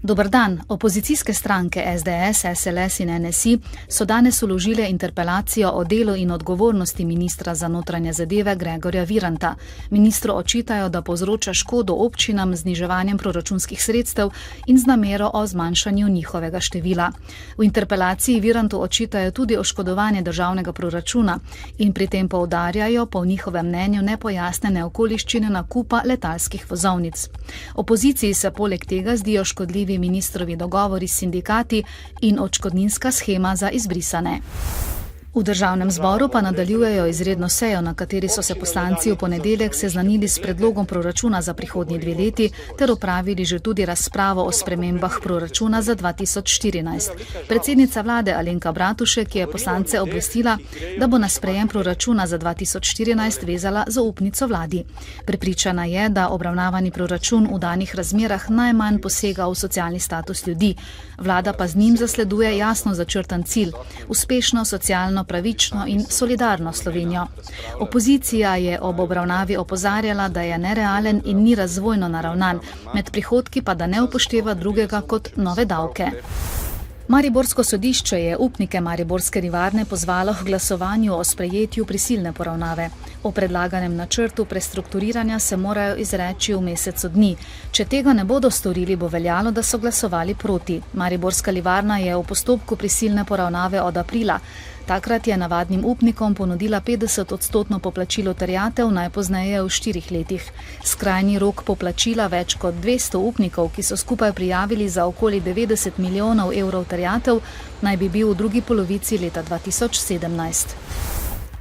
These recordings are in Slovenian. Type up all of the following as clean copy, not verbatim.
Dober dan. Opozicijske stranke SDS, SLS in NSI so danes vložile interpelacijo o delu in odgovornosti ministra za notranje zadeve Gregorja Viranta. Ministru očitajo, da povzroča škodo občinam z zniževanjem proračunskih sredstev in z namero o zmanjšanju njihovega števila. V interpelaciji Virantu očitajo tudi oškodovanje državnega proračuna in pri tem poudarjajo po njihovem mnenju nepojasnjene okoliščine nakupa letalskih vozovnic. Opoziciji se poleg tega zdijo škodljivi ministrovi dogovori s sindikati in odškodninska shema za izbrisane. V državnem zboru pa nadaljujejo izredno sejo, na kateri so se poslanci v ponedeljek seznanili s predlogom proračuna za prihodnji 2 leti ter opravili že tudi razpravo o spremembah proračuna za 2014. Predsednica vlade Alenka Bratušek je poslance obvestila, da bo na sprejem proračuna za 2014 vezala zaupnico vladi. Prepričana je, da obravnavani proračun v danih razmerah najmanj posega v socialni status ljudi. Vlada pa z njim zasleduje jasno začrtan cilj: uspešno, socialno, pravično in solidarno Slovenijo. Opozicija je ob obravnavi opozarjala, da je nerealen in ni razvojno naravnan, med prihodki pa da ne upošteva drugega kot nove davke. Mariborsko sodišče je upnike mariborske livarne pozvalo k glasovanju o sprejetju prisilne poravnave. O predlaganem načrtu prestrukturiranja se morajo izreči v mesecu dni. Če tega ne bodo storili, bo veljalo, da so glasovali proti. Mariborska livarna je v postopku prisilne poravnave od aprila. Takrat je navadnim upnikom ponudila 50% poplačilo terjatev najpozneje v 4 letih. Skrajni rok poplačila več kot 200 upnikov, ki so skupaj prijavili za okoli 90 milijonov evrov terjatev, naj bi bil v drugi polovici leta 2017.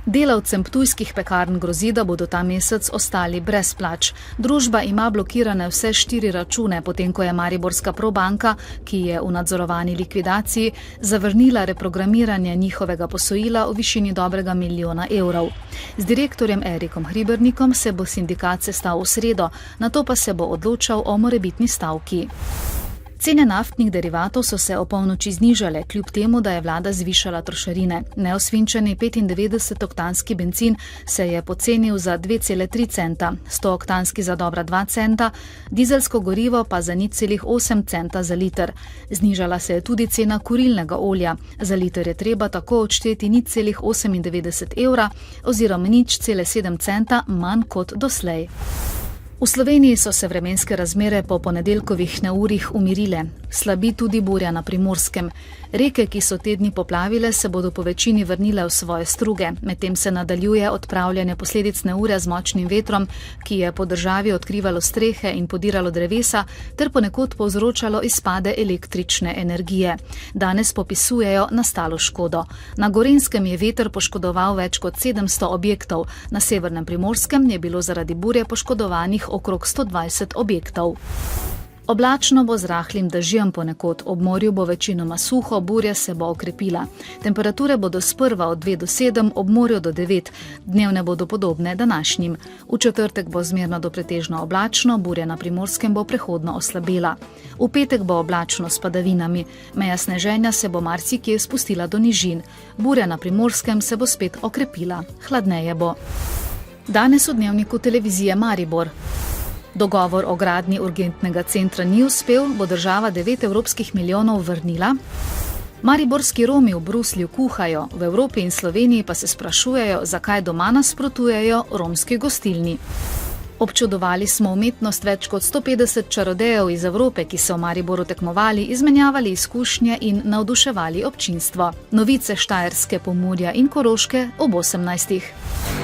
Delavcem ptujskih pekarn grozi, da bodo ta mesec ostali brez plač. Družba ima blokirane vse 4 račune, potem ko je mariborska Probanka, ki je v nadzorovani likvidaciji, zavrnila reprogramiranje njihovega posojila v višini dobrega 1 milijona evrov. Z direktorjem Erikom Hribernikom se bo sindikat sestal v sredo, nato pa se bo odločal o morebitni stavki. Cene naftnih derivatov so se opolnoči znižale, kljub temu, da je vlada zvišala trošarine. Neosvinčeni 95-oktanski bencin se je pocenil za 2,3 centa, 100-oktanski za dobra 2 centa, dizelsko gorivo pa za 0,8 centa za liter. Znižala se je tudi cena kurilnega olja. Za liter je treba tako odšteti 0,98 evra oziroma 0,7 centa manj kot doslej. V Sloveniji so se vremenske razmere po ponedeljkovih neurjih umirile. Slabi tudi burja na Primorskem. Reke, ki so te dni poplavile, se bodo po večini vrnile v svoje struge. Medtem se nadaljuje odpravljanje posledic neurja z močnim vetrom, ki je po državi odkrivalo strehe in podiralo drevesa, ter ponekod povzročalo izpade električne energije. Danes popisujejo nastalo škodo. Na Gorenjskem je veter poškodoval več kot 700 objektov, na severnem Primorskem je bilo zaradi burje poškodovanih okrog 120 objektov. Oblačno bo z rahlim dežjem ponekod, ob morju bo večinoma suho, burja se bo okrepila. Temperature bodo sprva od 2 do 7, ob morju do 9, dnevne bodo podobne današnjim. V četrtek bo zmerno do pretežno oblačno, burja na Primorskem bo prehodno oslabela. V petek bo oblačno s padavinami, meja sneženja se bo marsikje spustila do nižin. Burja na Primorskem se bo spet okrepila, hladneje bo. Danes v dnevniku televizije Maribor. Dogovor o gradnji urgentnega centra ni uspel, bo država 9 evropskih milijonov vrnila. Mariborski Romi v Bruslju kuhajo, v Evropi in Sloveniji pa se sprašujejo, zakaj doma nasprotujejo romski gostilni. Občudovali smo umetnost več kot 150 čarodejev iz Evrope, ki so v Mariboru tekmovali, izmenjavali izkušnje in navduševali občinstvo. Novice Štajerske, Pomurja in Koroške ob 18.